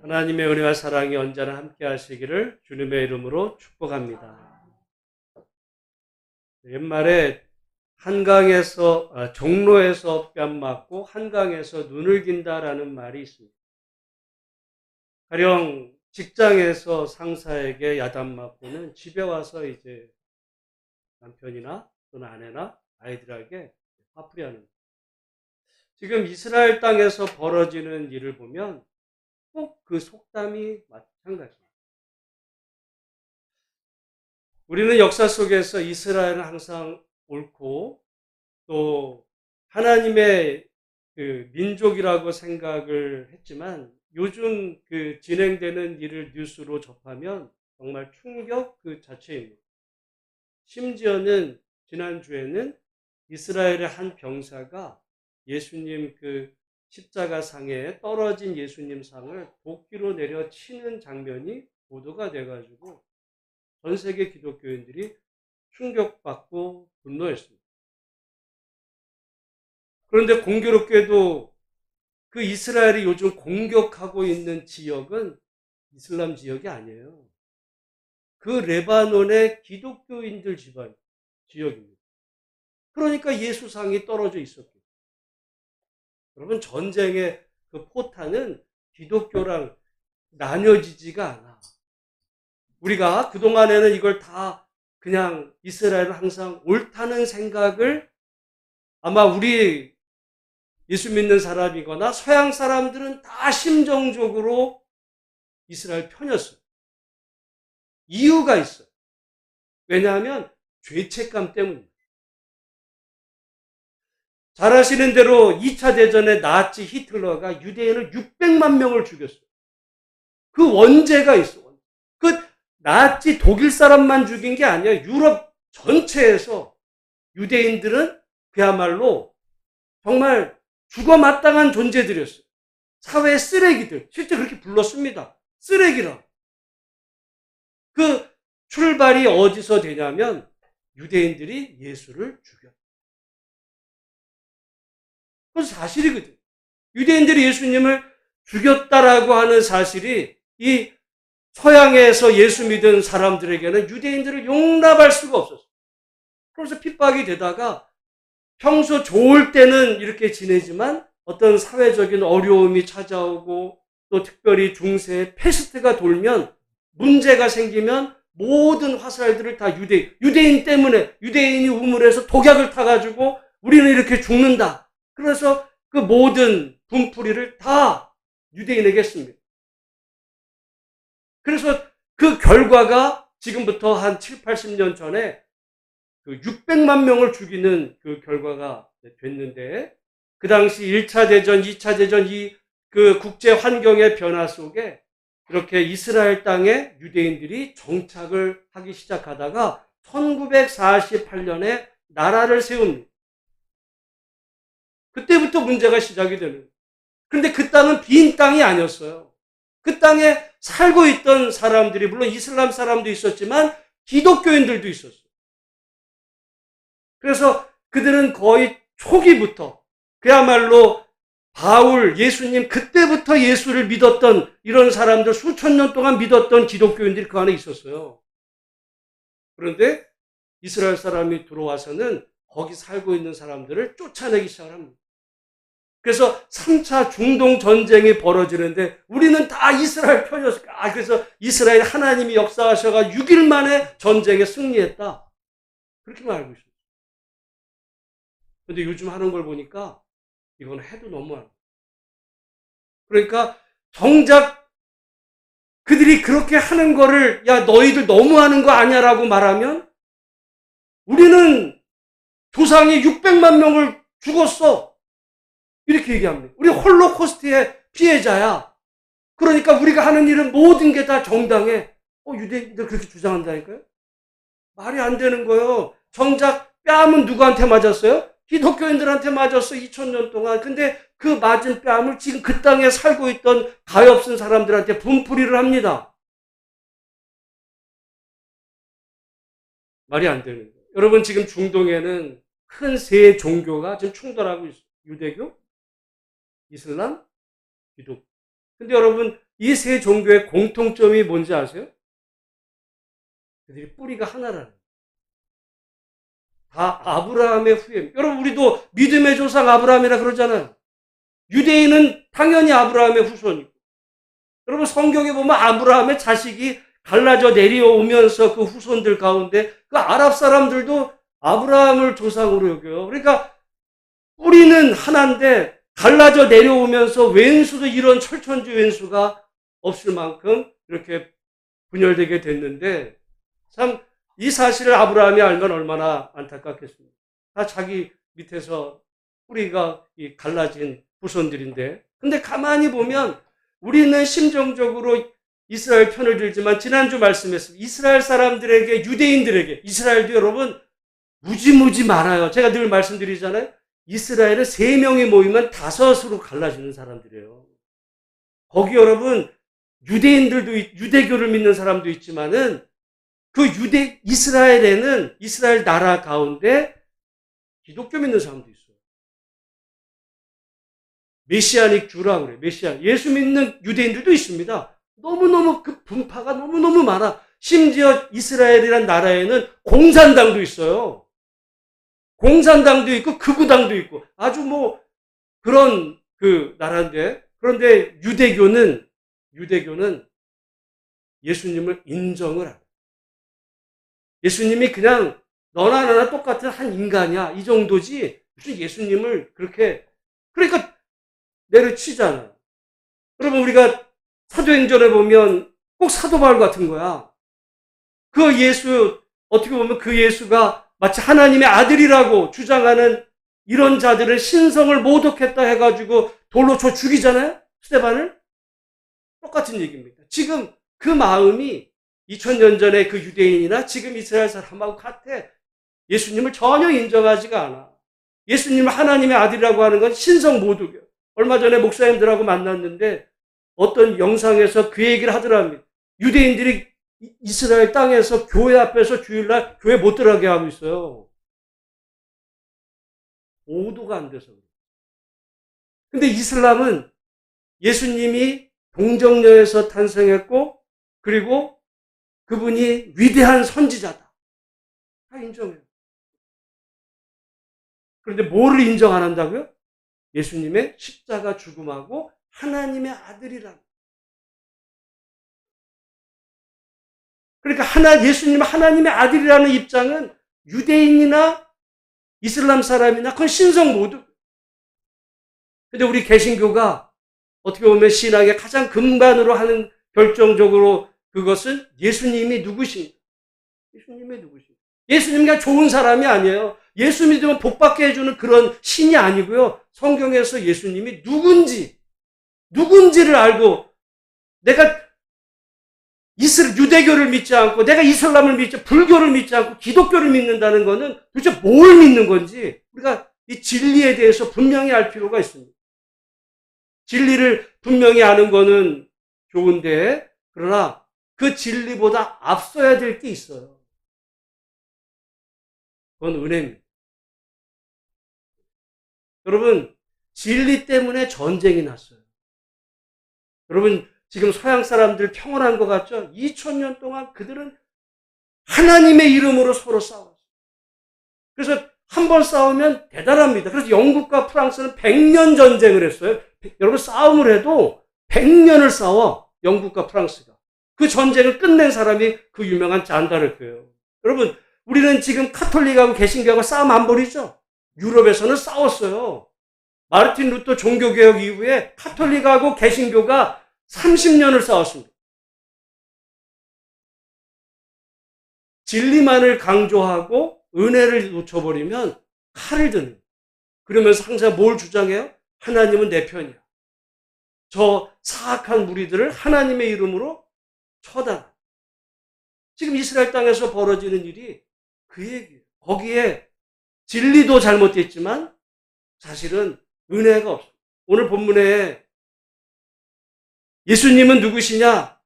하나님의 은혜와 사랑이 언제나 함께 하시기를 주님의 이름으로 축복합니다. 옛말에 종로에서 뺨 맞고 한강에서 눈을 긴다라는 말이 있습니다. 가령 직장에서 상사에게 야단 맞고는 집에 와서 이제 남편이나 또는 아내나 아이들에게 화풀이하는 거예요. 지금 이스라엘 땅에서 벌어지는 일을 보면 꼭 그 속담이 마찬가지입니다. 우리는 역사 속에서 이스라엘은 항상 옳고 또 하나님의 그 민족이라고 생각을 했지만 요즘 그 진행되는 일을 뉴스로 접하면 정말 충격 그 자체입니다. 심지어는 지난주에는 이스라엘의 한 병사가 예수님 그 십자가 상에 떨어진 예수님 상을 도끼로 내려 치는 장면이 보도가 돼가지고 전 세계 기독교인들이 충격받고 분노했습니다. 그런데 공교롭게도 그 이스라엘이 요즘 공격하고 있는 지역은 이슬람 지역이 아니에요. 그 레바논의 기독교인들 지역입니다. 그러니까 예수상이 떨어져 있었고, 여러분 전쟁의 그 포탄은 기독교랑 나뉘어지지가 않아. 우리가 그동안에는 이걸 다 그냥 이스라엘은 항상 옳다는 생각을 아마 우리 예수 믿는 사람이거나 서양 사람들은 다 심정적으로 이스라엘 편이었어요. 이유가 있어요. 왜냐하면 죄책감 때문입니다. 잘 아시는 대로 2차 대전에 나치 히틀러가 유대인을 600만 명을 죽였어요. 그 원죄가 있어. 그 나치 독일 사람만 죽인 게 아니야. 유럽 전체에서 유대인들은 그야말로 정말 죽어 마땅한 존재들이었어요. 사회 쓰레기들. 실제 그렇게 불렀습니다. 쓰레기라. 그 출발이 어디서 되냐면 유대인들이 예수를 죽였다. 그건 사실이거든. 유대인들이 예수님을 죽였다라고 하는 사실이 이 서양에서 예수 믿은 사람들에게는 유대인들을 용납할 수가 없었어요. 그래서 핍박이 되다가 평소 좋을 때는 이렇게 지내지만 어떤 사회적인 어려움이 찾아오고 또 특별히 중세 패스트가 돌면 문제가 생기면 모든 화살들을 다 유대인 때문에 유대인이 우물에서 독약을 타가지고 우리는 이렇게 죽는다. 그래서 그 모든 분풀이를 다 유대인에게 했습니다. 그래서 그 결과가 지금부터 한 7, 80년 전에 그 600만 명을 죽이는 그 결과가 됐는데 그 당시 1차 대전, 2차 대전 이 그 국제 환경의 변화 속에 이렇게 이스라엘 땅에 유대인들이 정착을 하기 시작하다가 1948년에 나라를 세웁니다. 그때부터 문제가 시작이 되는 거예요. 그런데 그 땅은 빈 땅이 아니었어요. 그 땅에 살고 있던 사람들이 물론 이슬람 사람도 있었지만 기독교인들도 있었어요. 그래서 그들은 거의 초기부터 그야말로 바울, 예수님 그때부터 예수를 믿었던 이런 사람들 수천 년 동안 믿었던 기독교인들이 그 안에 있었어요. 그런데 이스라엘 사람이 들어와서는 거기 살고 있는 사람들을 쫓아내기 시작합니다. 그래서 3차 중동 전쟁이 벌어지는데 우리는 다 이스라엘 편이었어요. 그래서 이스라엘 하나님이 역사하셔가 6일 만에 전쟁에 승리했다. 그렇게만 알고 있어요. 근데 요즘 하는 걸 보니까 이건 해도 너무하다. 그러니까 정작 그들이 그렇게 하는 거를 야 너희들 너무하는 거 아니야라고 말하면 우리는 조상이 600만 명을 죽었어. 이렇게 얘기합니다. 우리 홀로코스트의 피해자야. 그러니까 우리가 하는 일은 모든 게 다 정당해. 유대인들 그렇게 주장한다니까요? 말이 안 되는 거예요. 정작 뺨은 누구한테 맞았어요? 기독교인들한테 맞았어. 2000년 동안. 근데 그 맞은 뺨을 지금 그 땅에 살고 있던 가엾은 사람들한테 분풀이를 합니다. 말이 안 되는 거예요. 여러분 지금 중동에는 큰 세 종교가 지금 충돌하고 있어요. 유대교, 이슬람, 기독교. 근데 여러분 이 세 종교의 공통점이 뭔지 아세요? 그들이 뿌리가 하나라는. 다 아브라함의 후예. 여러분, 우리도 믿음의 조상 아브라함이라 그러잖아요. 유대인은 당연히 아브라함의 후손이고, 여러분 성경에 보면 아브라함의 자식이 갈라져 내려오면서 그 후손들 가운데 그 아랍 사람들도 아브라함을 조상으로 여겨요. 그러니까 뿌리는 하나인데 갈라져 내려오면서 왼수도 이런 철천지 왼수가 없을 만큼 이렇게 분열되게 됐는데, 참 이 사실을 아브라함이 알면 얼마나 안타깝겠습니까? 다 자기 밑에서 뿌리가 갈라진 후손들인데, 근데 가만히 보면 우리는 심정적으로 이스라엘 편을 들지만 지난주 말씀했습니다. 이스라엘 사람들에게, 유대인들에게, 이스라엘도 여러분 무지무지 많아요. 제가 늘 말씀드리잖아요. 이스라엘은 3명이 모이면 5으로 갈라지는 사람들이에요. 거기 여러분 유대인들도, 유대교를 믿는 사람도 있지만은 그 이스라엘에는, 이스라엘 나라 가운데 기독교 믿는 사람도 있어요. 메시아닉 주라 그래. 예수 믿는 유대인들도 있습니다. 너무너무 그 분파가 너무너무 많아. 심지어 이스라엘이란 나라에는 공산당도 있어요. 공산당도 있고 극우당도 있고 아주 뭐 그런 그 나라인데, 그런데 유대교는 예수님을 인정을 합니다. 예수님이 그냥 너나 나나 똑같은 한 인간이야 이 정도지 무슨 예수님을 그렇게, 그러니까 내려치잖아요. 여러분 우리가 사도행전에 보면 꼭 사도 바울 같은 거야. 그 예수, 어떻게 보면 그 예수가 마치 하나님의 아들이라고 주장하는 이런 자들은 신성을 모독했다 해가지고 돌로 쳐 죽이잖아요. 스데반을. 똑같은 얘기입니다. 지금 그 마음이 2000년 전에 그 유대인이나 지금 이스라엘 사람하고 같아. 예수님을 전혀 인정하지가 않아. 예수님을 하나님의 아들이라고 하는 건 신성 모독이에요. 얼마 전에 목사님들하고 만났는데 어떤 영상에서 그 얘기를 하더랍니다. 유대인들이 이스라엘 땅에서 교회 앞에서 주일날 교회 못 들어가게 하고 있어요. 5도가 안 돼서. 근데 이슬람은 예수님이 동정녀에서 탄생했고, 그리고 그분이 위대한 선지자다. 다 인정해요. 그런데 뭐를 인정 안 한다고요? 예수님의 십자가 죽음하고 하나님의 아들이라는. 그러니까 예수님 하나님의 아들이라는 입장은 유대인이나 이슬람 사람이나 그건 신성 모두. 근데 우리 개신교가 어떻게 보면 신앙의 가장 근간으로 하는 결정적으로 그것은 예수님이 누구십니까? 예수님이 그냥 좋은 사람이 아니에요. 예수 믿으면 복받게 해주는 그런 신이 아니고요. 성경에서 예수님이 누군지를 알고, 내가 유대교를 믿지 않고, 내가 이슬람을 믿지, 불교를 믿지 않고 기독교를 믿는다는 것은 도대체 뭘 믿는 건지 우리가 이 진리에 대해서 분명히 알 필요가 있습니다. 진리를 분명히 아는 거는 좋은데, 그러나 그 진리보다 앞서야 될 게 있어요. 그건 은혜입니다. 여러분, 진리 때문에 전쟁이 났어요. 여러분, 지금 서양 사람들 평온한 것 같죠? 2000년 동안 그들은 하나님의 이름으로 서로 싸웠어요. 그래서 한 번 싸우면 대단합니다. 그래서 영국과 프랑스는 100년 전쟁을 했어요. 여러분, 싸움을 해도 100년을 싸워, 영국과 프랑스가. 그 전쟁을 끝낸 사람이 그 유명한 잔다르크예요. 여러분, 우리는 지금 카톨릭하고 개신교하고 싸움 안 벌이죠? 유럽에서는 싸웠어요. 마르틴 루터 종교개혁 이후에 카톨릭하고 개신교가 30년을 싸웠습니다. 진리만을 강조하고 은혜를 놓쳐버리면 칼을 드는. 그러면서 항상 뭘 주장해요? 하나님은 내 편이야. 저 사악한 무리들을 하나님의 이름으로 처단. 지금 이스라엘 땅에서 벌어지는 일이 그 얘기예요. 거기에 진리도 잘못됐지만 사실은 은혜가 없어요. 오늘 본문에 예수님은 누구시냐?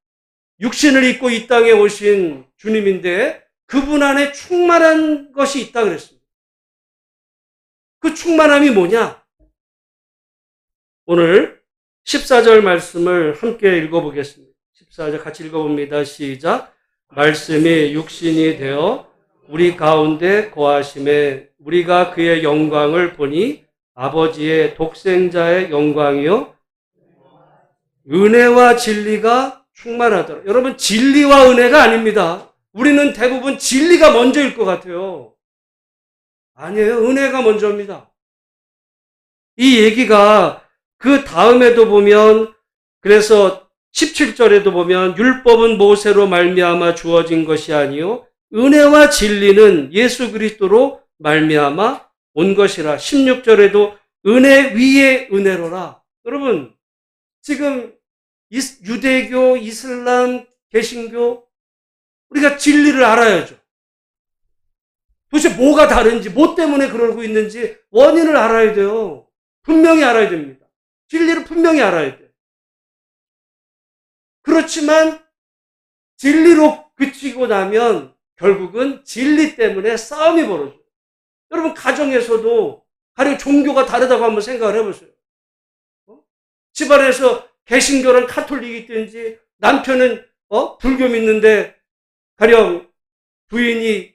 육신을 입고 이 땅에 오신 주님인데 그분 안에 충만한 것이 있다 그랬습니다. 그 충만함이 뭐냐? 오늘 14절 말씀을 함께 읽어보겠습니다. 14절 같이 읽어봅니다. 시작. 말씀이 육신이 되어 우리 가운데 거하심에 우리가 그의 영광을 보니 아버지의 독생자의 영광이요 은혜와 진리가 충만하더라. 여러분, 진리와 은혜가 아닙니다. 우리는 대부분 진리가 먼저일 것 같아요. 아니에요. 은혜가 먼저입니다. 이 얘기가 그 다음에도 보면, 그래서 17절에도 보면 율법은 모세로 말미암아 주어진 것이 아니요 은혜와 진리는 예수 그리스도로 말미암아 온 것이라. 16절에도 은혜 위에 은혜로라. 여러분, 지금 유대교, 이슬람, 개신교, 우리가 진리를 알아야죠. 도대체 뭐가 다른지, 뭐 때문에 그러고 있는지 원인을 알아야 돼요. 분명히 알아야 됩니다. 진리를 분명히 알아야 돼요. 그렇지만 진리로 그치고 나면 결국은 진리 때문에 싸움이 벌어져요. 여러분, 가정에서도 가령 종교가 다르다고 한번 생각을 해보세요. 집안에서 개신교랑 카톨릭이든지 남편은 불교 믿는데 가령 부인이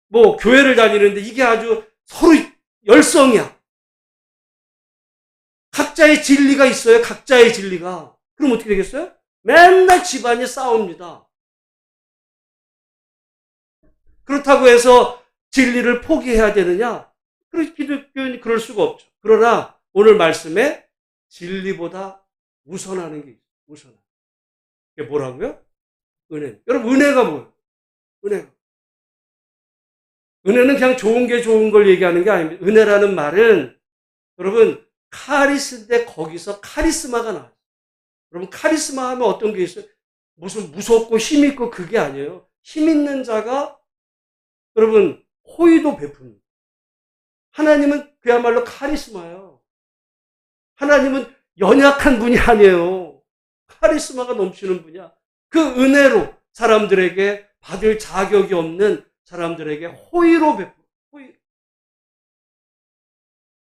뭐 교회를 다니는데 이게 아주 서로 열성이야. 각자의 진리가 있어요. 각자의 진리가. 그럼 어떻게 되겠어요? 맨날 집안이 싸웁니다. 그렇다고 해서 진리를 포기해야 되느냐? 기독교는 그럴 수가 없죠. 그러나 오늘 말씀에 진리보다 우선하는 게 있어요. 우선하는. 그게 뭐라고요? 은혜. 여러분, 은혜가 뭐예요? 은혜가. 은혜는 그냥 좋은 게 좋은 걸 얘기하는 게 아닙니다. 은혜라는 말은 여러분 카리스인데 거기서 카리스마가 나와요. 여러분, 카리스마 하면 어떤 게 있어요? 무슨 무섭고 힘 있고 그게 아니에요. 힘 있는 자가 여러분 호의도 베풉니다. 하나님은 그야말로 카리스마예요. 하나님은 연약한 분이 아니에요. 카리스마가 넘치는 분이야. 그 은혜로 사람들에게 받을 자격이 없는 사람들에게 호의로 베풀어. 호의.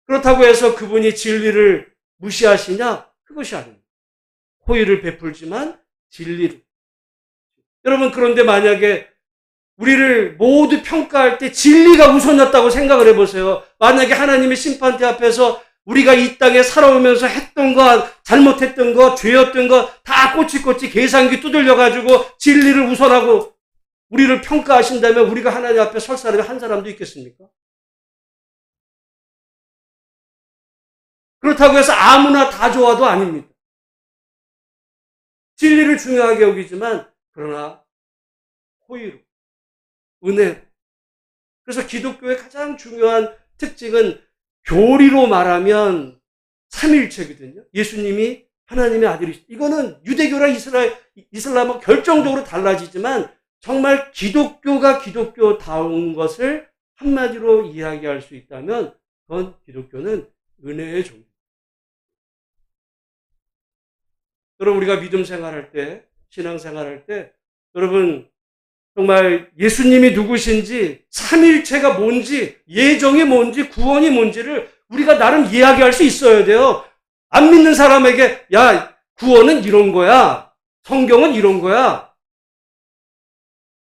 그렇다고 해서 그분이 진리를 무시하시냐? 그것이 아닙니다. 호의를 베풀지만 진리를. 여러분, 그런데 만약에 우리를 모두 평가할 때 진리가 우선이었다고 생각을 해보세요. 만약에 하나님의 심판대 앞에서 우리가 이 땅에 살아오면서 했던 거, 잘못했던 거, 죄였던 거 다 꼬치꼬치 계산기 두들려가지고 진리를 우선하고 우리를 평가하신다면 우리가 하나님 앞에 설 사람이 한 사람도 있겠습니까? 그렇다고 해서 아무나 다 좋아도 아닙니다. 진리를 중요하게 여기지만 그러나 호의로, 은혜로. 그래서 기독교의 가장 중요한 특징은 교리로 말하면 삼위일체거든요. 예수님이 하나님의 아들이시다. 이거는 유대교랑 이슬람은 결정적으로 달라지지만 정말 기독교가 기독교다운 것을 한마디로 이야기할 수 있다면 그건 기독교는 은혜의 종교. 여러분, 우리가 믿음 생활할 때, 신앙 생활할 때 여러분 정말 예수님이 누구신지, 삼위일체가 뭔지, 예정이 뭔지, 구원이 뭔지를 우리가 나름 이야기할 수 있어야 돼요. 안 믿는 사람에게 야, 구원은 이런 거야. 성경은 이런 거야.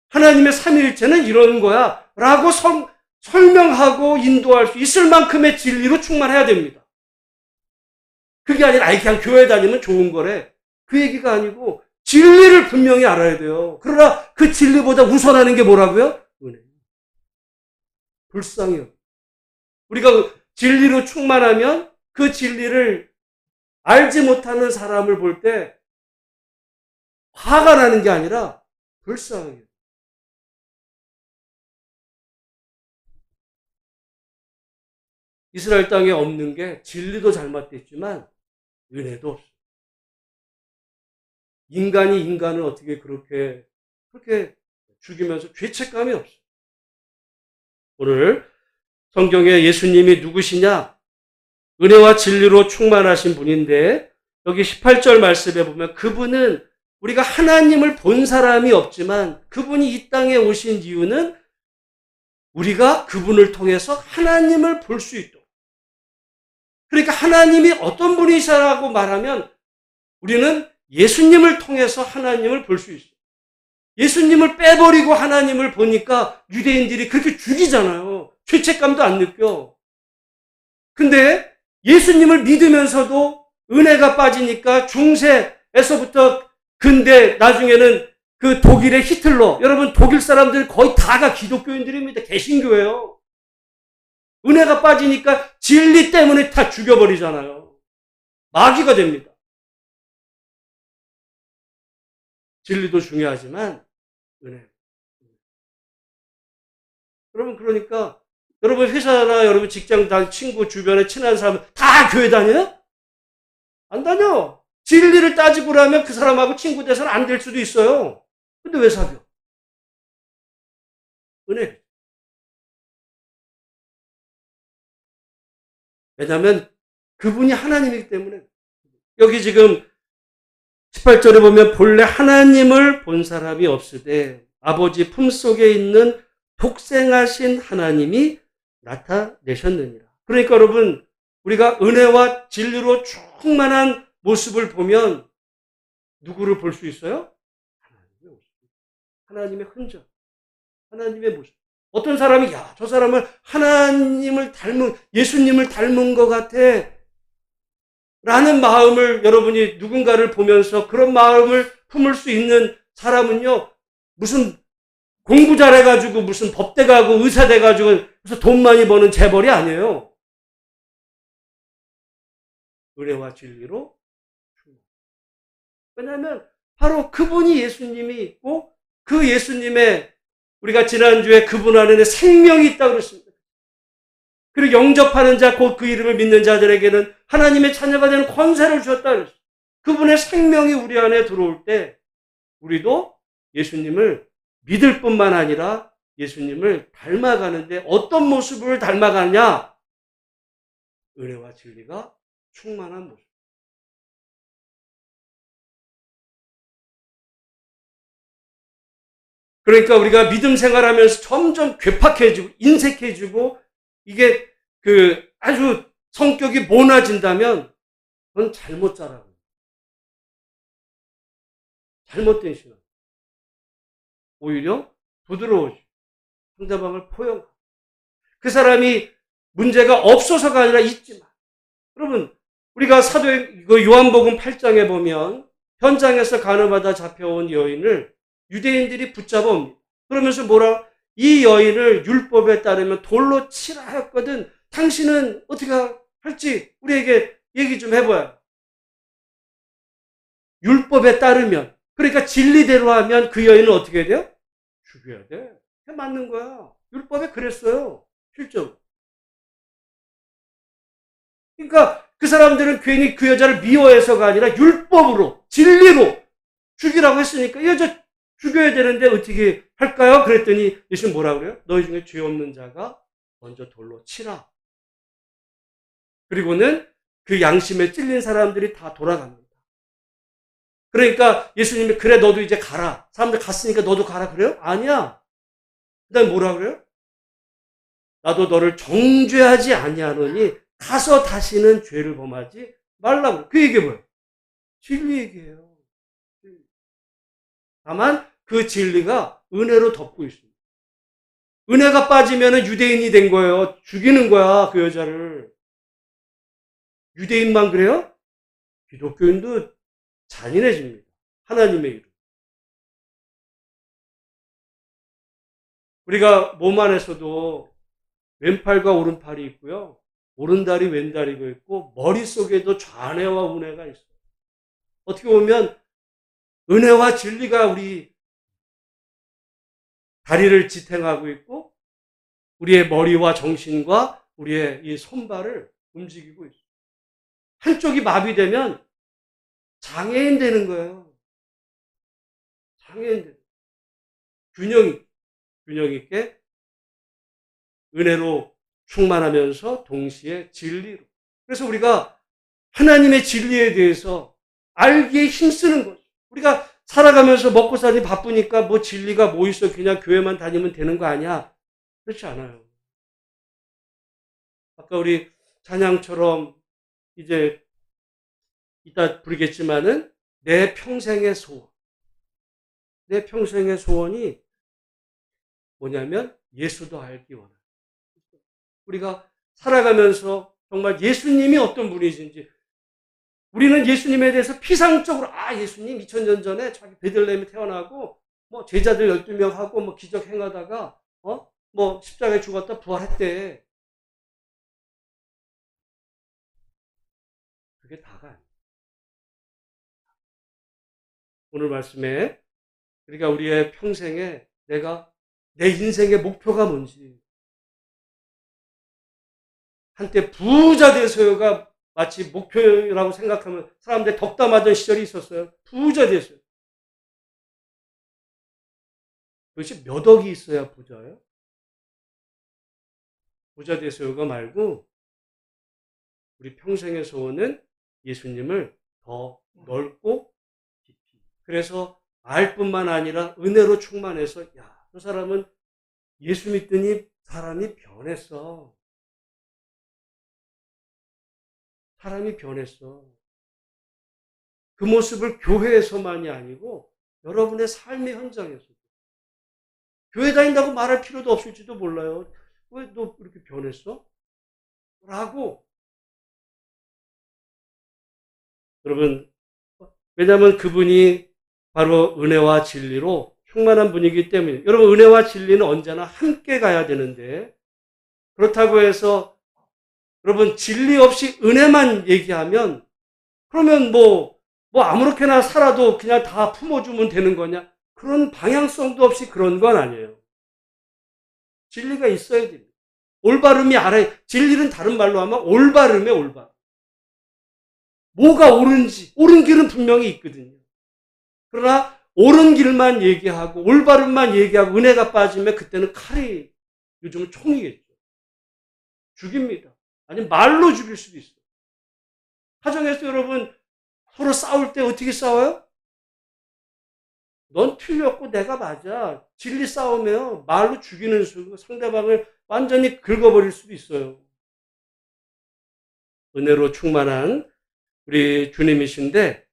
하나님의 삼위일체는 이런 거야. 라고 설명하고 인도할 수 있을 만큼의 진리로 충만해야 됩니다. 그게 아니라 그냥 교회 다니면 좋은 거래. 그 얘기가 아니고 진리를 분명히 알아야 돼요. 그러나 그 진리보다 우선하는 게 뭐라고요? 은혜. 불쌍해요. 우리가 진리로 충만하면 그 진리를 알지 못하는 사람을 볼 때 화가 나는 게 아니라 불쌍해요. 이스라엘 땅에 없는 게 진리도 잘못됐지만 은혜도 없어요. 인간이 인간을 어떻게 그렇게 죽이면서 죄책감이 없어요. 오늘 성경에 예수님이 누구시냐? 은혜와 진리로 충만하신 분인데 여기 18절 말씀에 보면 그분은 우리가 하나님을 본 사람이 없지만 그분이 이 땅에 오신 이유는 우리가 그분을 통해서 하나님을 볼 수 있도록. 그러니까 하나님이 어떤 분이시라고 말하면 우리는 예수님을 통해서 하나님을 볼 수 있어요. 예수님을 빼버리고 하나님을 보니까 유대인들이 그렇게 죽이잖아요. 죄책감도 안 느껴. 근데 예수님을 믿으면서도 은혜가 빠지니까 중세에서부터 근대, 나중에는 그 독일의 히틀러, 여러분 독일 사람들 거의 다가 기독교인들입니다. 개신교예요. 은혜가 빠지니까 진리 때문에 다 죽여버리잖아요. 마귀가 됩니다. 진리도 중요하지만 은혜. 여러분 그러니까 여러분 회사나 여러분 직장 다니는 친구 주변에 친한 사람 다 교회 다녀요? 안 다녀. 진리를 따지고 나면 그 사람하고 친구 돼서는 안 될 수도 있어요. 근데 왜 사겨? 은혜. 왜냐하면 그분이 하나님이기 때문에. 여기 지금 18절에 보면 본래 하나님을 본 사람이 없으되 아버지 품속에 있는 독생하신 하나님이 나타내셨느니라. 그러니까 여러분 우리가 은혜와 진리로 충만한 모습을 보면 누구를 볼 수 있어요? 하나님의 모습. 하나님의 흔적. 하나님의 모습. 어떤 사람이 저 사람은 하나님을 닮은 예수님을 닮은 것 같아 라는 마음을 여러분이 누군가를 보면서 그런 마음을 품을 수 있는 사람은요, 무슨 공부 잘해가지고 무슨 법대 가고 의사 돼가지고 그래서 돈 많이 버는 재벌이 아니에요. 은혜와 진리로. 왜냐하면 바로 그분이 예수님이 있고 그 예수님의 우리가 지난주에 그분 안에는 생명이 있다고 그랬습니다. 그리고 영접하는 자, 곧 그 이름을 믿는 자들에게는 하나님의 자녀가 되는 권세를 주셨다 그랬어요. 그분의 생명이 우리 안에 들어올 때 우리도 예수님을 믿을 뿐만 아니라 예수님을 닮아가는데 어떤 모습을 닮아가느냐? 은혜와 진리가 충만한 모습. 그러니까 우리가 믿음 생활하면서 점점 괴팍해지고 인색해지고 이게 아주 성격이 모나진다면 그건 잘못 자라고. 잘못된 신앙. 오히려 부드러워지고 상대방을 포용하고 그 사람이 문제가 없어서가 아니라 있지만 여러분 우리가 요한복음 8장에 보면 현장에서 간음하다 잡혀온 여인을 유대인들이 붙잡아 옵니다. 그러면서 이 여인을 율법에 따르면 돌로 치라 했거든. 당신은 어떻게 할지 우리에게 얘기 좀 해봐요. 율법에 따르면, 그러니까 진리대로 하면 그 여인은 어떻게 해야 돼요? 죽여야 돼. 그게 맞는 거야. 율법에 그랬어요. 실제로. 그러니까 그 사람들은 괜히 그 여자를 미워해서가 아니라 율법으로, 진리로 죽이라고 했으니까 이 여자 죽여야 되는데 어떻게 할까요? 그랬더니 예수님 뭐라 그래요? 너희 중에 죄 없는 자가 먼저 돌로 치라. 그리고는 그 양심에 찔린 사람들이 다 돌아갑니다. 그러니까 예수님이 그래 너도 이제 가라. 사람들 갔으니까 너도 가라 그래요? 아니야. 그 다음에 뭐라 그래요? 나도 너를 정죄하지 아니하노니 가서 다시는 죄를 범하지 말라고. 그 얘기가 뭐예요? 진리 얘기예요. 다만 그 진리가 은혜로 덮고 있습니다. 은혜가 빠지면 유대인이 된 거예요. 죽이는 거야, 그 여자를. 유대인만 그래요? 기독교인도 잔인해집니다. 하나님의 이름. 우리가 몸 안에서도 왼팔과 오른팔이 있고요. 오른다리 왼다리가 있고 머릿속에도 좌뇌와 우뇌가 있어요. 어떻게 보면 은혜와 진리가 우리 다리를 지탱하고 있고 우리의 머리와 정신과 우리의 이 손발을 움직이고 있어요. 한쪽이 마비되면 장애인 되는 거예요. 장애인 되는 균형 있게 은혜로 충만하면서 동시에 진리로. 그래서 우리가 하나님의 진리에 대해서 알기에 힘쓰는 거죠. 우리가 살아가면서 먹고 살기 바쁘니까 뭐 진리가 뭐 있어 그냥 교회만 다니면 되는 거 아니야? 그렇지 않아요. 아까 우리 찬양처럼 이제 이따 부르겠지만은 내 평생의 소원. 내 평생의 소원이 뭐냐면 예수도 알기 원합니다. 우리가 살아가면서 정말 예수님이 어떤 분이신지, 우리는 예수님에 대해서 피상적으로 예수님 2000년 전에 자기 베들레헴에 태어나고 뭐 제자들 12명하고 뭐 기적 행하다가 뭐 십자가에 죽었다 부활했대. 그게 다가 아니에요. 오늘 말씀에 그러니까 우리의 평생에 내 인생의 목표가 뭔지, 한때 부자 되서요가 마치 목표라고 생각하면 사람들이 덕담하던 시절이 있었어요. 부자 되서요. 도대체 몇 억이 있어야 부자예요? 부자 되서요가 말고 우리 평생의 소원은 예수님을 더 넓고 깊이. 그래서 알 뿐만 아니라 은혜로 충만해서 저 사람은 예수 믿더니 사람이 변했어. 사람이 변했어. 그 모습을 교회에서만이 아니고 여러분의 삶의 현장에서. 교회 다닌다고 말할 필요도 없을지도 몰라요. 왜 너 이렇게 변했어? 라고. 여러분, 왜냐하면 그분이 바로 은혜와 진리로 충만한 분이기 때문에. 여러분, 은혜와 진리는 언제나 함께 가야 되는데, 그렇다고 해서 여러분 진리 없이 은혜만 얘기하면 그러면 뭐 아무렇게나 살아도 그냥 다 품어주면 되는 거냐? 그런 방향성도 없이 그런 건 아니에요. 진리가 있어야 됩니다. 올바름이 알아야, 진리는 다른 말로 하면 올바름에 올바름. 뭐가 옳은지, 옳은 길은 분명히 있거든요. 그러나 옳은 길만 얘기하고 올바름만 얘기하고 은혜가 빠지면 그때는 칼이, 요즘은 총이겠죠. 죽입니다. 아니 말로 죽일 수도 있어요. 가정에서 여러분 서로 싸울 때 어떻게 싸워요? 넌 틀렸고 내가 맞아. 진리 싸우면 말로 죽이는 수고 상대방을 완전히 긁어버릴 수도 있어요. 은혜로 충만한 우리 주님이신데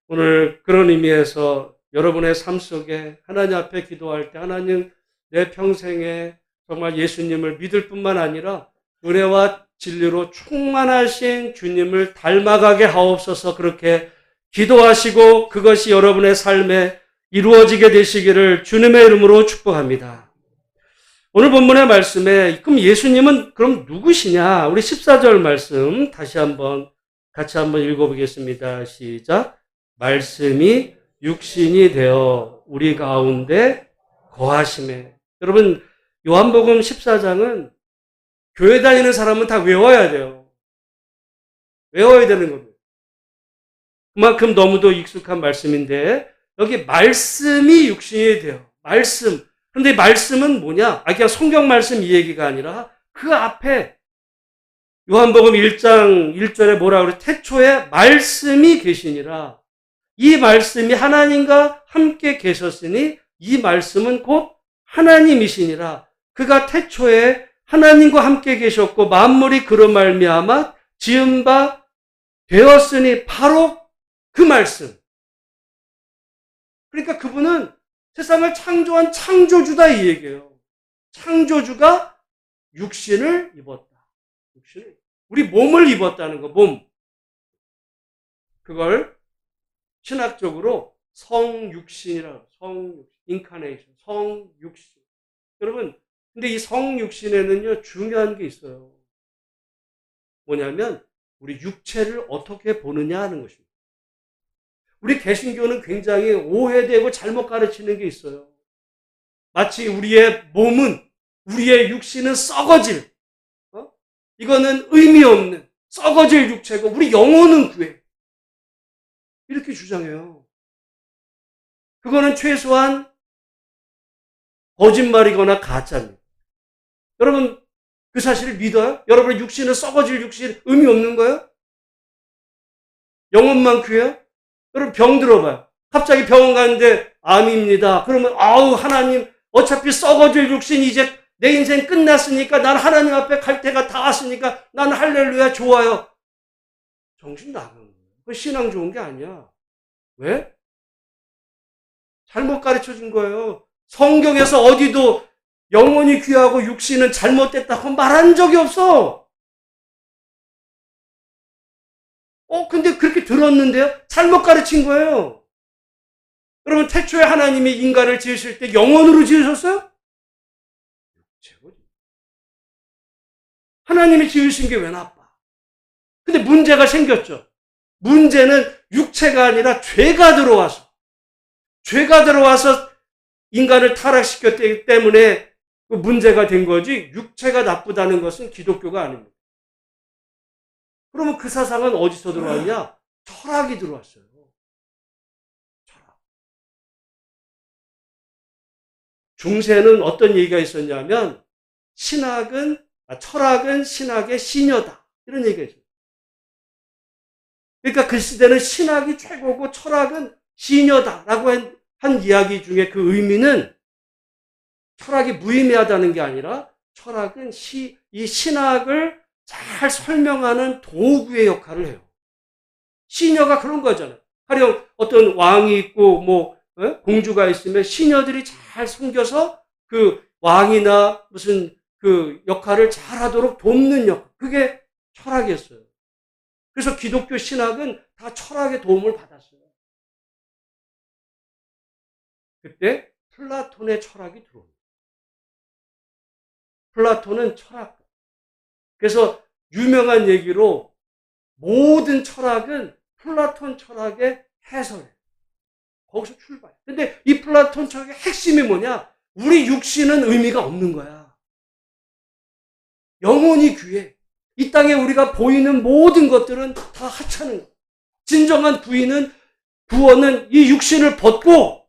오늘 그런 의미에서 여러분의 삶 속에 하나님 앞에 기도할 때 하나님 내 평생에 정말 예수님을 믿을 뿐만 아니라 은혜와 진리로 충만하신 주님을 닮아가게 하옵소서. 그렇게 기도하시고 그것이 여러분의 삶에 이루어지게 되시기를 주님의 이름으로 축복합니다. 오늘 본문의 말씀에 그럼 예수님은 그럼 누구시냐? 우리 14절 말씀 같이 한번 읽어보겠습니다. 시작. 말씀이 육신이 되어 우리 가운데 거하심에. 여러분 요한복음 14장은 교회 다니는 사람은 다 외워야 돼요. 외워야 되는 겁니다. 그만큼 너무도 익숙한 말씀인데 여기 말씀이 육신이 돼요. 말씀. 그런데 말씀은 뭐냐? 그냥 성경 말씀 이 얘기가 아니라 그 앞에 요한복음 1장 1절에 뭐라 그래? 태초에 말씀이 계시니라. 이 말씀이 하나님과 함께 계셨으니 이 말씀은 곧 하나님이시니라. 그가 태초에 하나님과 함께 계셨고 만물이 그로 말미암아 지은 바 되었으니 바로 그 말씀. 그러니까 그분은 세상을 창조한 창조주다 이 얘기예요. 창조주가 육신을 입었다. 우리 몸을 입었다는 거, 몸. 그걸 신학적으로 성육신이라고, 인카네이션, 성육신. 여러분, 근데 이 성육신에는요, 중요한 게 있어요. 뭐냐면, 우리 육체를 어떻게 보느냐 하는 것입니다. 우리 개신교는 굉장히 오해되고 잘못 가르치는 게 있어요. 마치 우리의 몸은, 우리의 육신은 썩어질, 이거는 의미 없는 썩어질 육체고 우리 영혼은 구해. 이렇게 주장해요. 그거는 최소한 거짓말이거나 가짜입니다. 여러분 그 사실을 믿어요? 여러분의 육신은 썩어질 육신 의미 없는 거예요? 영혼만 구해요? 여러분 병 들어봐요. 갑자기 병원 가는데 암입니다. 그러면 하나님 어차피 썩어질 육신 이제 내 인생 끝났으니까 난 하나님 앞에 갈 때가 다 왔으니까 난 할렐루야 좋아요. 정신 나간 거예요. 그 신앙 좋은 게 아니야. 왜? 잘못 가르쳐 준 거예요. 성경에서 어디도 영혼이 귀하고 육신은 잘못됐다고 말한 적이 없어. 근데 그렇게 들었는데요? 잘못 가르친 거예요. 여러분, 태초에 하나님이 인간을 지으실 때 영혼으로 지으셨어요? 하나님이 지으신 게 왜 나빠? 근데 문제가 생겼죠. 문제는 육체가 아니라 죄가 들어와서 인간을 타락시켰기 때문에 그 문제가 된 거지, 육체가 나쁘다는 것은 기독교가 아닙니다. 그러면 그 사상은 어디서 들어왔냐? 철학이 들어왔어요. 철학. 중세는 어떤 얘기가 있었냐면, 철학은 신학의 시녀다. 이런 얘기가 있어요. 그러니까 그 시대는 신학이 최고고 철학은 시녀다라고 한 이야기 중에 그 의미는 철학이 무의미하다는 게 아니라 철학은 이 신학을 잘 설명하는 도구의 역할을 해요. 시녀가 그런 거잖아요. 가령 어떤 왕이 있고 공주가 있으면 시녀들이 잘 섬겨서 그 왕이나 무슨 그 역할을 잘 하도록 돕는 역할. 그게 철학이었어요. 그래서 기독교 신학은 다 철학의 도움을 받았어요. 그때 플라톤의 철학이 들어옵니다. 플라톤은 철학. 그래서 유명한 얘기로 모든 철학은 플라톤 철학의 해설이에요. 거기서 출발. 근데 이 플라톤 철학의 핵심이 뭐냐? 우리 육신은 의미가 없는 거야. 영혼이 귀해. 이 땅에 우리가 보이는 모든 것들은 다 하찮은 거야. 진정한 구원은 이 육신을 벗고,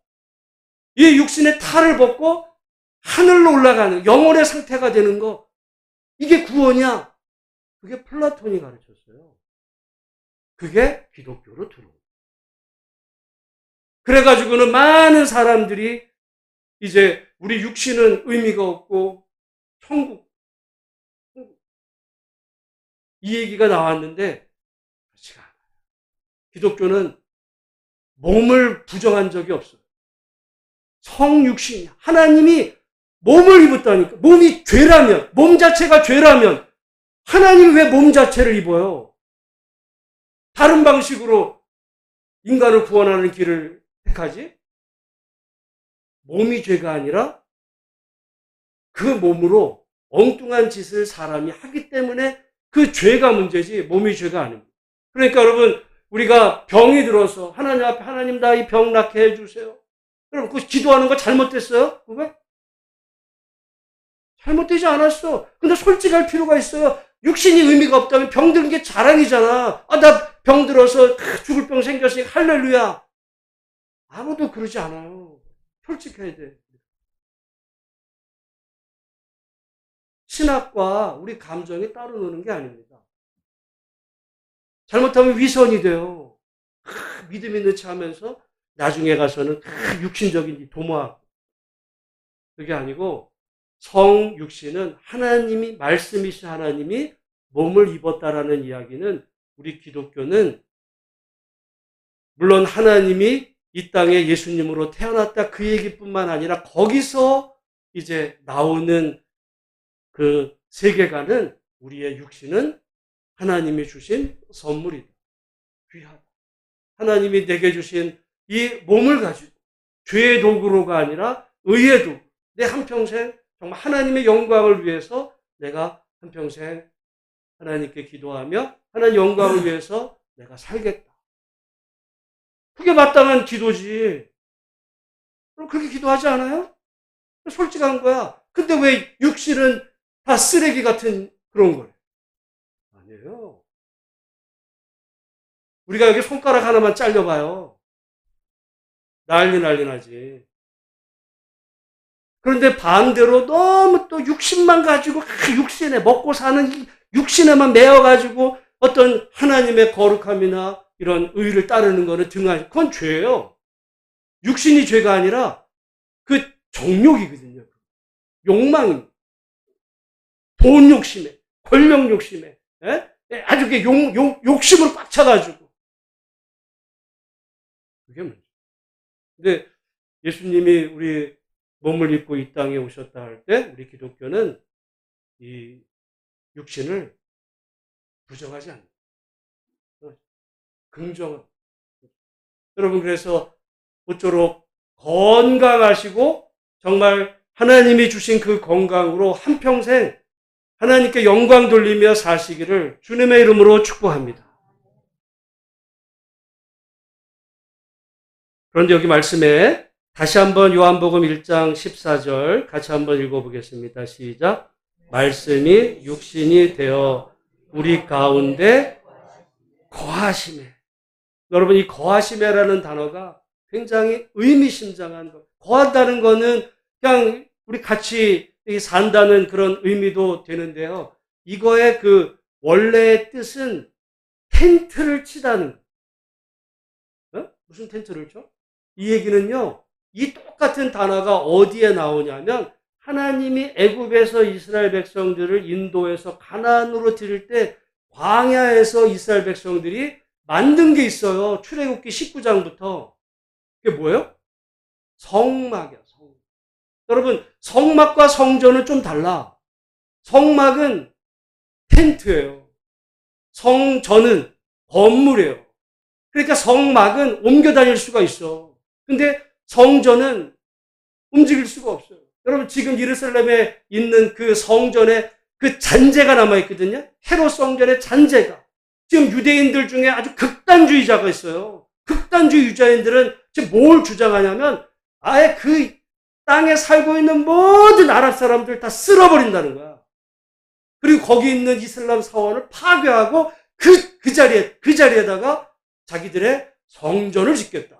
이 육신의 탈을 벗고 하늘로 올라가는 영혼의 상태가 되는 거. 이게 구원이야. 그게 플라톤이 가르쳤어요. 그게 기독교로 들어온 거예요. 그래가지고는 많은 사람들이 이제 우리 육신은 의미가 없고 천국 이 얘기가 나왔는데 그렇지가 않아요. 기독교는 몸을 부정한 적이 없어요. 성육신이야. 하나님이 몸을 입었다니까. 몸이 죄라면, 몸 자체가 죄라면 하나님이 왜 몸 자체를 입어요? 다른 방식으로 인간을 구원하는 길을 택하지? 몸이 죄가 아니라 그 몸으로 엉뚱한 짓을 사람이 하기 때문에 그 죄가 문제지 몸이 죄가 아닙니다. 그러니까 여러분, 우리가 병이 들어서 하나님 앞에 하나님 나 이 병 낫게 해주세요. 여러분, 그 기도하는 거 잘못됐어요? 그거? 잘못되지 않았어. 근데 솔직할 필요가 있어요. 육신이 의미가 없다면 병든 게 자랑이잖아. 나 병 들어서 죽을 병 생겼으니까 할렐루야. 아무도 그러지 않아요. 솔직해야 돼. 신학과 우리 감정이 따로 노는 게 아닙니다. 잘못하면 위선이 돼요. 믿음 있는 체 하면서 나중에 가서는 육신적인 도모하고. 그게 아니고 성육신은 하나님이, 말씀이신 하나님이 몸을 입었다라는 이야기는 우리 기독교는 물론 하나님이 이 땅에 예수님으로 태어났다 그 얘기뿐만 아니라 거기서 이제 나오는 그 세계관은 우리의 육신은 하나님이 주신 선물이다. 귀하다. 하나님이 내게 주신 이 몸을 가지고 죄의 도구로가 아니라 의의 도구. 내 한평생 정말 하나님의 영광을 위해서 내가 한평생 하나님께 기도하며 하나님 영광을 위해서 내가 살겠다. 그게 마땅한 기도지. 그럼 그렇게 기도하지 않아요? 솔직한 거야. 근데 왜 육신은 다 쓰레기 같은 그런 거예요? 아니에요. 우리가 여기 손가락 하나만 잘려봐요. 난리 나지. 그런데 반대로 너무 또 육신만 가지고 육신에 먹고 사는 육신에만 매여가지고 어떤 하나님의 거룩함이나 이런 의를 따르는 거는 그건 죄예요. 육신이 죄가 아니라 그 정욕이거든요. 욕망입니다. 돈 욕심에, 권력 욕심에, 아주 욕심으로 꽉 차가지고. 그게 그게 문제. 근데 예수님이 우리 몸을 입고 이 땅에 오셨다 할 때 우리 기독교는 이 육신을 부정하지 않는 긍정. 여러분 그래서 모쪼록 건강하시고 정말 하나님이 주신 그 건강으로 한평생 하나님께 영광 돌리며 사시기를 주님의 이름으로 축복합니다. 그런데 여기 말씀에 다시 한번 요한복음 1장 14절 같이 한번 읽어보겠습니다. 시작. 말씀이 육신이 되어 우리 가운데 거하시매. 여러분 이 거하시매라는 단어가 굉장히 의미심장한 것. 거한다는 거는 그냥 우리 같이 산다는 그런 의미도 되는데요. 이거의 그 원래의 뜻은 텐트를 치다는 거. 무슨 텐트를 쳐? 이 얘기는요. 이 똑같은 단어가 어디에 나오냐면 하나님이 애굽에서 이스라엘 백성들을 인도해서 가나안으로 들일 때 광야에서 이스라엘 백성들이 만든 게 있어요. 출애굽기 19장부터. 그게 뭐예요? 성막이야. 성막. 여러분 성막과 성전은 좀 달라. 성막은 텐트예요. 성전은 건물이에요. 그러니까 성막은 옮겨 다닐 수가 있어. 근데 성전은 움직일 수가 없어요. 여러분 지금 예루살렘에 있는 그 성전에 그 잔재가 남아있거든요. 헤롯 성전의 잔재가. 지금 유대인들 중에 아주 극단주의자가 있어요. 극단주의 유대인들은 지금 뭘 주장하냐면 아예 그 땅에 살고 있는 모든 아랍 사람들 다 쓸어버린다는 거야. 그리고 거기 있는 이슬람 사원을 파괴하고 그 자리에다가 자기들의 성전을 짓겠다.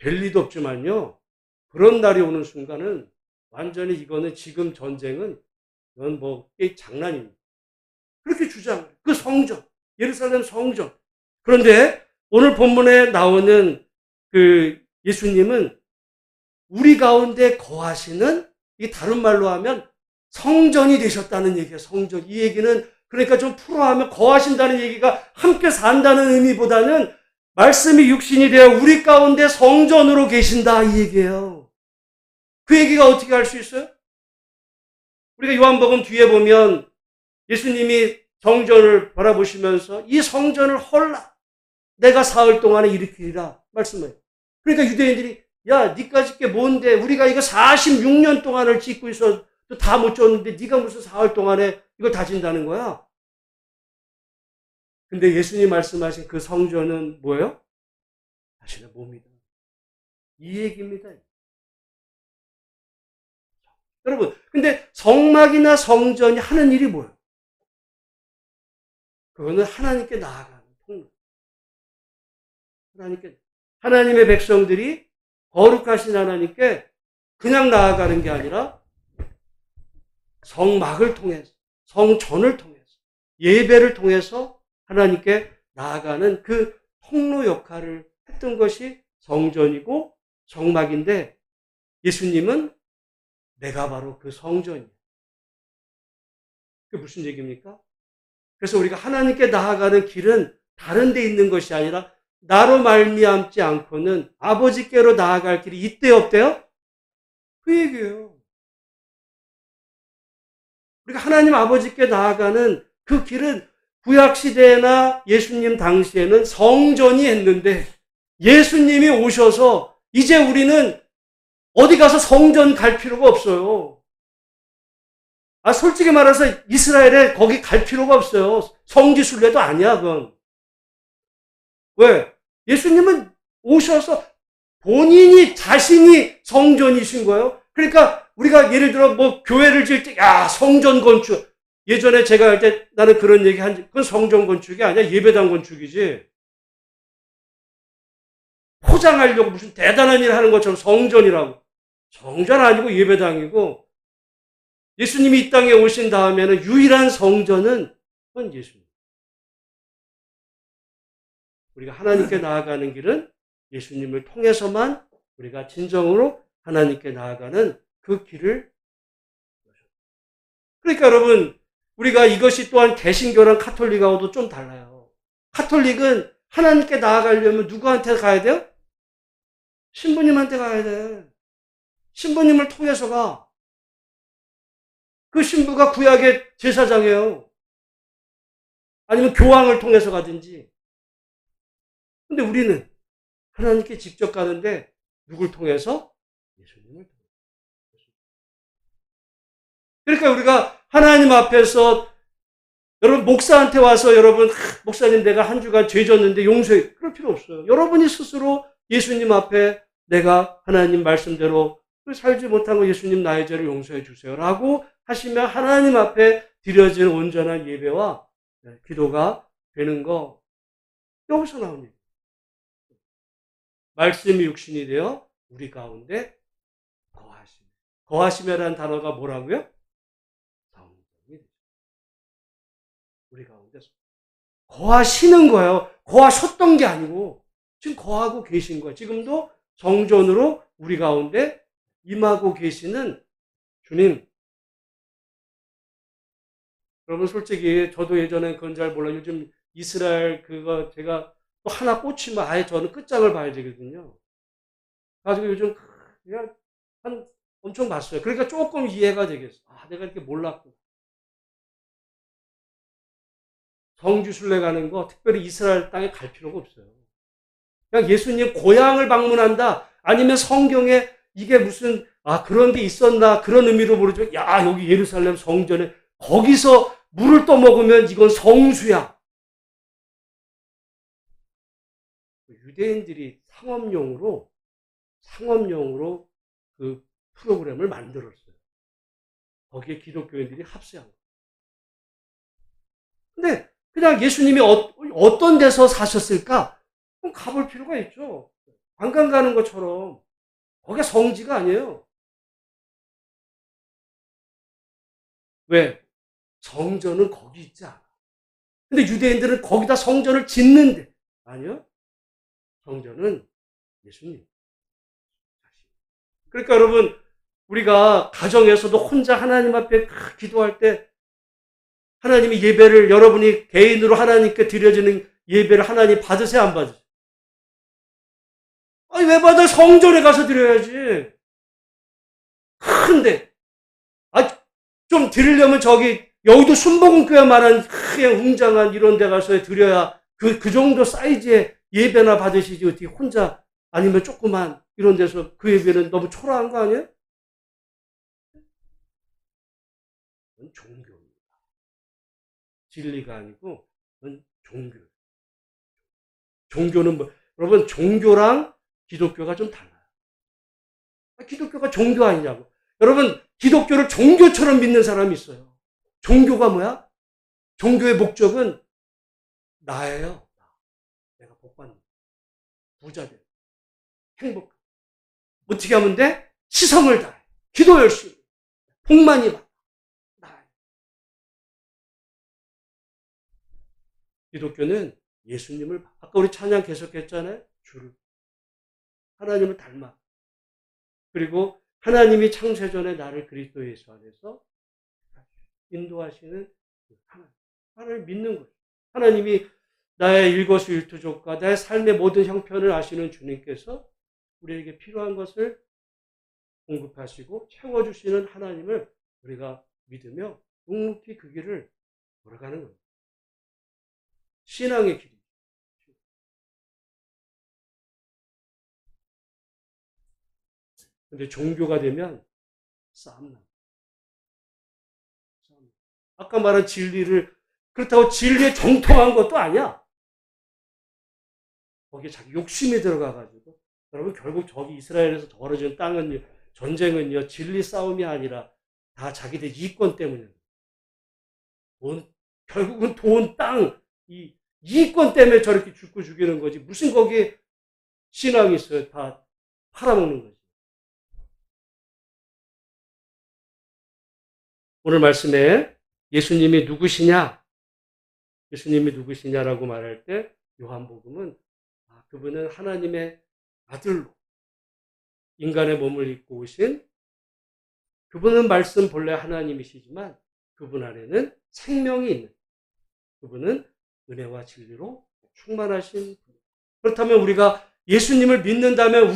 별 리도 없지만요. 그런 날이 오는 순간은 완전히 이거는 지금 전쟁은 이건 뭐 장난입니다. 그렇게 주장해요. 그 성전, 예루살렘 성전. 그런데 오늘 본문에 나오는 그 예수님은 우리 가운데 거하시는, 이 다른 말로 하면 성전이 되셨다는 얘기예요. 성전. 이 얘기는 그러니까 좀 풀어하면 거하신다는 얘기가 함께 산다는 의미보다는 말씀이 육신이 되어 우리 가운데 성전으로 계신다 이 얘기예요. 그 얘기가 어떻게 할 수 있어요? 우리가 요한복음 뒤에 보면 예수님이 성전을 바라보시면서 이 성전을 헐라 내가 사흘 동안에 일으키리라 말씀해요. 그러니까 유대인들이 야 니까 짓게 뭔데 우리가 이거 46년 동안을 짓고 있어 다 못 줬는데 네가 무슨 사흘 동안에 이걸 다 진다는 거야. 근데 예수님 말씀하신 그 성전은 뭐예요? 자신의 몸이다. 이 얘기입니다. 여러분, 근데 성막이나 성전이 하는 일이 뭐예요? 그거는 하나님께 나아가는 통로. 하나님의 백성들이 거룩하신 하나님께 그냥 나아가는 게 아니라 성막을 통해서, 성전을 통해서, 예배를 통해서 하나님께 나아가는 그 통로 역할을 했던 것이 성전이고 성막인데 예수님은 내가 바로 그 성전이에요. 그게 무슨 얘기입니까? 그래서 우리가 하나님께 나아가는 길은 다른 데 있는 것이 아니라 나로 말미암지 않고는 아버지께로 나아갈 길이 있대요, 없대요? 그 얘기예요. 우리가 하나님 아버지께 나아가는 그 길은 구약시대나 예수님 당시에는 성전이 했는데 예수님이 오셔서 이제 우리는 어디 가서 성전 갈 필요가 없어요. 솔직히 말해서 이스라엘에 거기 갈 필요가 없어요. 성지순례도 아니야, 그건. 왜? 예수님은 오셔서 본인이 자신이 성전이신 거예요. 그러니까 우리가 예를 들어 뭐 교회를 지을 때, 성전 건축. 예전에 제가 할 때 나는 그런 얘기 그건 성전 건축이 아니야. 예배당 건축이지. 포장하려고 무슨 대단한 일 하는 것처럼 성전이라고. 성전 아니고 예배당이고 예수님이 이 땅에 오신 다음에는 유일한 성전은 그건 예수님. 우리가 하나님께 나아가는 길은 예수님을 통해서만 우리가 진정으로 하나님께 나아가는 그 길을. 그러니까 여러분 우리가 이것이 또한 개신교랑 카톨릭하고도 좀 달라요. 가톨릭은 하나님께 나아가려면 누구한테 가야 돼요? 신부님한테 가야 돼. 신부님을 통해서 가. 그 신부가 구약의 제사장이에요. 아니면 교황을 통해서 가든지. 근데 우리는 하나님께 직접 가는데 누굴 통해서? 예수님을 통해서. 그러니까 우리가 하나님 앞에서 여러분 목사한테 와서 여러분 목사님 내가 한 주간 죄 졌는데 용서해. 그럴 필요 없어요. 여러분이 스스로 예수님 앞에 내가 하나님 말씀대로 살지 못한 거 예수님 나의 죄를 용서해 주세요 라고 하시면 하나님 앞에 드려진 온전한 예배와 기도가 되는 거 여기서 나옵니다. 말씀이 육신이 되어 우리 가운데 거하시며. 거하시며라는 단어가 뭐라고요? 성령이 우리 가운데 거하시는 거예요. 거하셨던 게 아니고 지금 거하고 계신 거예요. 지금도 성전으로 우리 가운데 임하고 계시는 주님. 여러분 솔직히 저도 예전에 그건 잘 몰라요. 요즘 이스라엘 그거 제가 또 하나 꽂히면 아예 저는 끝장을 봐야 되거든요. 가지고 요즘 그냥 엄청 봤어요. 그러니까 조금 이해가 되겠어. 아, 내가 이렇게 몰랐고. 성지순례 가는 거 특별히 이스라엘 땅에 갈 필요가 없어요. 그냥 예수님 고향을 방문한다. 아니면 성경에 이게 무슨 그런 게 있었나 그런 의미로 모르죠. 야 여기 예루살렘 성전에 거기서 물을 떠먹으면 이건 성수야. 유대인들이 상업용으로 그 프로그램을 만들었어요. 거기에 기독교인들이 합세한 거예요. 근데 그냥 예수님이 어떤 데서 사셨을까? 그럼 가볼 필요가 있죠. 관광 가는 것처럼. 거기가 성지가 아니에요. 왜? 성전은 거기 있지 않아. 근데 유대인들은 거기다 성전을 짓는데. 아니요. 성전은 예수님. 그러니까 여러분, 우리가 가정에서도 혼자 하나님 앞에 기도할 때 하나님이 예배를 여러분이 개인으로 하나님께 드려지는 예배를 하나님 받으세요, 안 받으세요? 아니, 왜 받아? 성전에 가서 드려야지. 큰데. 좀 드리려면 여기도 순복음교회만한 크게 웅장한 이런 데 가서 드려야 그 정도 사이즈의 예배나 받으시지. 어떻게 혼자 아니면 조그만 이런 데서 그 예배는 너무 초라한 거 아니에요? 그건 종교입니다. 진리가 아니고 그건 종교. 종교는 여러분 종교랑 기독교가 좀 달라요. 기독교가 종교 아니냐고. 여러분 기독교를 종교처럼 믿는 사람이 있어요. 종교가 뭐야? 종교의 목적은 나예요. 내가 복받는 부자 돼. 행복. 어떻게 하면 돼? 시성을 다해. 기도 열심히. 복 많이 받아. 나예요. 기독교는 예수님을 아까 우리 찬양 계속했잖아요. 주를 하나님을 닮아. 그리고 하나님이 창세전에 나를 그리스도 예수 안에서 인도하시는 하나님을 믿는 거예요. 하나님이 나의 일거수일투족과 나의 삶의 모든 형편을 아시는 주님께서 우리에게 필요한 것을 공급하시고 채워주시는 하나님을 우리가 믿으며 묵묵히 그 길을 걸어가는 겁니다. 신앙의 길이죠. 근데 종교가 되면 싸움 납니다. 아까 말한 진리를 그렇다고 진리에 정통한 것도 아니야. 거기에 자기 욕심이 들어가가지고 여러분 결국 저기 이스라엘에서 벌어진 땅은 전쟁은요 진리 싸움이 아니라 다 자기들 이권 때문에 결국은 돈, 땅, 이 이권 때문에 저렇게 죽고 죽이는 거지 무슨 거기에 신앙이 있어요. 다 팔아먹는 거지. 오늘 말씀에 예수님이 누구시냐? 예수님이 누구시냐라고 말할 때 요한복음은 그분은 하나님의 아들로 인간의 몸을 입고 오신 그분은 말씀 본래 하나님이시지만 그분 안에는 생명이 있는 그분은 은혜와 진리로 충만하신 분. 그렇다면 우리가 예수님을 믿는다면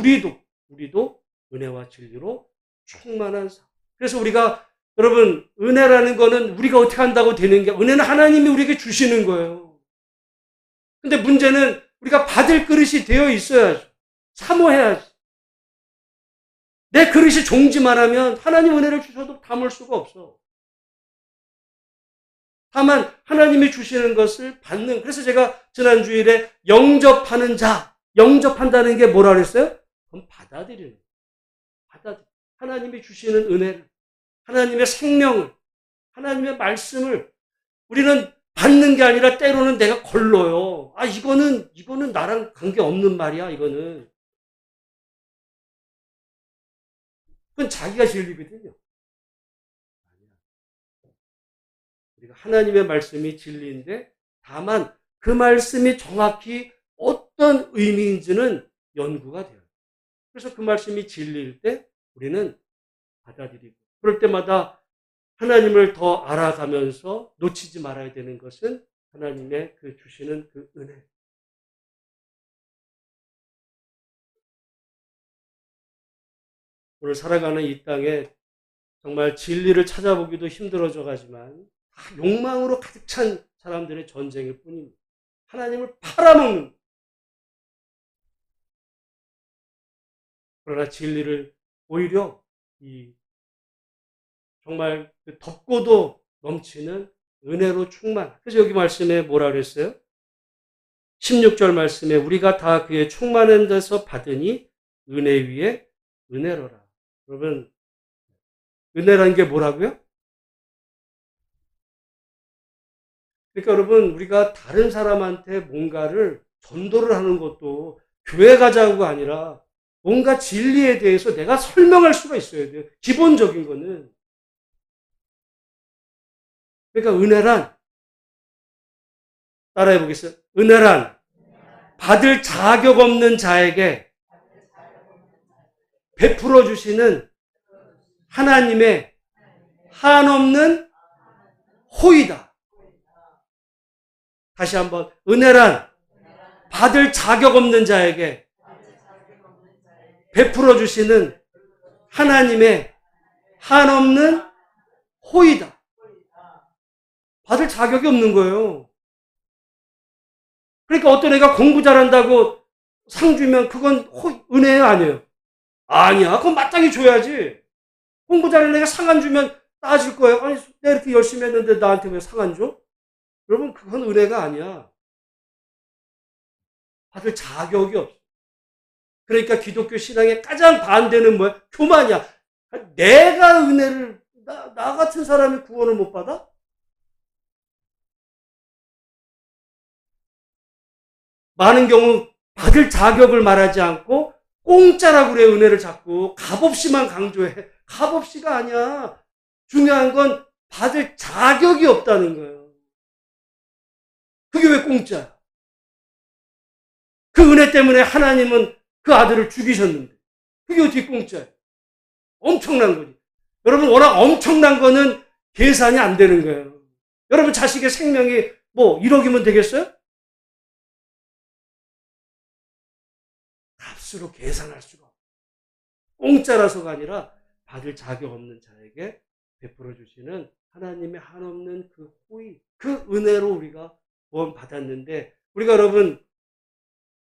우리도 은혜와 진리로 충만한 삶. 그래서 우리가 여러분 은혜라는 거는 우리가 어떻게 한다고 되는 게 은혜는 하나님이 우리에게 주시는 거예요. 근데 문제는 우리가 받을 그릇이 되어 있어야죠. 사모해야지. 내 그릇이 종지만 하면 하나님 은혜를 주셔도 담을 수가 없어. 다만 하나님이 주시는 것을 받는, 그래서 제가 지난 주일에 영접하는 자, 영접한다는 게 뭐라 그랬어요? 그럼 받아들이는 거예요. 하나님이 주시는 은혜를, 하나님의 생명을, 하나님의 말씀을 우리는 받는 게 아니라 때로는 내가 걸러요. 아, 이거는 나랑 관계없는 말이야, 이거는. 그건 자기가 진리거든요. 우리가 하나님의 말씀이 진리인데 다만 그 말씀이 정확히 어떤 의미인지는 연구가 돼요. 그래서 그 말씀이 진리일 때 우리는 받아들이고 그럴 때마다 하나님을 더 알아가면서 놓치지 말아야 되는 것은 하나님의 그 주시는 그 은혜. 오늘 살아가는 이 땅에 정말 진리를 찾아보기도 힘들어져 가지만 욕망으로 가득 찬 사람들의 전쟁일 뿐입니다. 하나님을 팔아먹는. 그러나 진리를 오히려 정말 덥고도 넘치는 은혜로 충만. 그래서 여기 말씀에 뭐라 그랬어요? 16절 말씀에 우리가 다 그의 충만한 데서 받으니 은혜 위에 은혜로라. 여러분, 은혜라는 게 뭐라고요? 그러니까 여러분, 우리가 다른 사람한테 뭔가를 전도를 하는 것도 교회 가자고가 아니라 뭔가 진리에 대해서 내가 설명할 수가 있어야 돼요. 기본적인 거는. 그러니까 은혜란, 따라해 보겠어요? 은혜란 받을 자격 없는 자에게 베풀어 주시는 하나님의 한없는 호의다. 다시 한번, 은혜란 받을 자격 없는 자에게 베풀어 주시는 하나님의 한없는 호의다. 받을 자격이 없는 거예요. 그러니까 어떤 애가 공부 잘한다고 상 주면 그건 은혜예요, 아니에요? 아니야. 그건 마땅히 줘야지. 공부 잘하는 애가 상 안 주면 따질 거예요. 아니, 내가 이렇게 열심히 했는데 나한테 왜 상 안 줘? 여러분, 그건 은혜가 아니야. 받을 자격이 없어. 그러니까 기독교 신앙의 가장 반대는 뭐야? 교만이야. 내가 은혜를, 나 같은 사람이 구원을 못 받아? 많은 경우 받을 자격을 말하지 않고 공짜라고 그래. 은혜를 자꾸 값없이만 강조해. 값없이가 아니야. 중요한 건 받을 자격이 없다는 거예요. 그게 왜 공짜야? 그 은혜 때문에 하나님은 그 아들을 죽이셨는데 그게 어떻게 공짜야? 엄청난 거지. 여러분, 워낙 엄청난 거는 계산이 안 되는 거예요. 여러분 자식의 생명이 뭐 1억이면 되겠어요? 값으로 계산할 수가 없어요. 공짜라서가 아니라 받을 자격 없는 자에게 베풀어 주시는 하나님의 한없는 그 호의, 그 은혜로 우리가 구원 받았는데, 우리가 여러분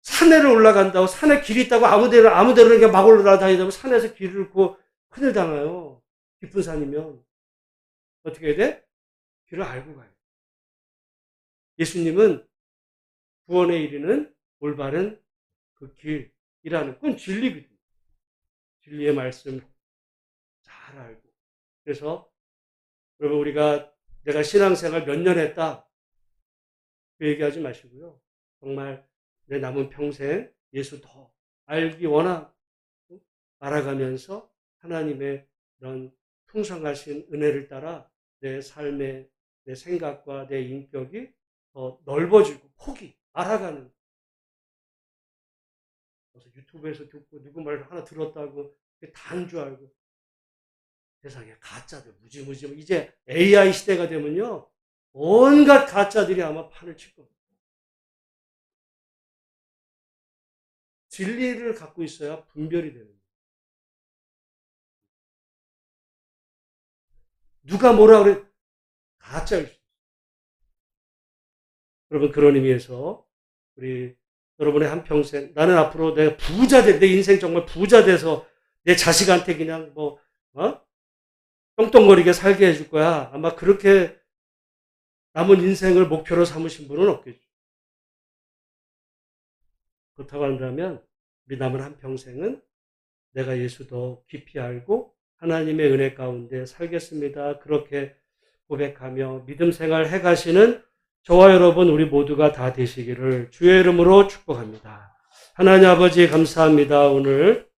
산에를 올라간다고, 산에 길이 있다고 아무데나 그냥 막 올라다니다고 산에서 길을 잃고 큰일 당해요. 깊은 산이면 어떻게 해야 돼? 길을 알고 가요. 예수님은 구원에 이르는 올바른 그 길이라는 건 진리거든요. 진리의 말씀 잘 알고. 그래서 여러분, 우리가 내가 신앙생활 몇 년 했다 그 얘기하지 마시고요. 정말 내 남은 평생 예수 더 알기 원하고 알아가면서 하나님의 그런 풍성하신 은혜를 따라 내 삶의, 내 생각과 내 인격이 더 넓어지고 폭이 알아가는. 그래서 유튜브에서 듣고 누구 말 하나 들었다고 그게 다인 줄 알고 세상에 가짜들 무지무지. 이제 AI 시대가 되면요 온갖 가짜들이 아마 판을 칠 겁니다. 진리를 갖고 있어야 분별이 되는 거예요. 누가 뭐라 그래? 가짜일 수 있어요. 여러분, 그런 의미에서 우리 여러분의 한평생, 나는 앞으로 내가 내 인생 정말 부자 돼서 내 자식한테 그냥 똥똥거리게 살게 해줄 거야. 아마 그렇게 남은 인생을 목표로 삼으신 분은 없겠죠. 그렇다고 한다면 우리 남은 한평생은 내가 예수 더 깊이 알고 하나님의 은혜 가운데 살겠습니다. 그렇게 고백하며 믿음 생활 해가시는 저와 여러분 우리 모두가 다 되시기를 주의 이름으로 축복합니다. 하나님 아버지 감사합니다. 오늘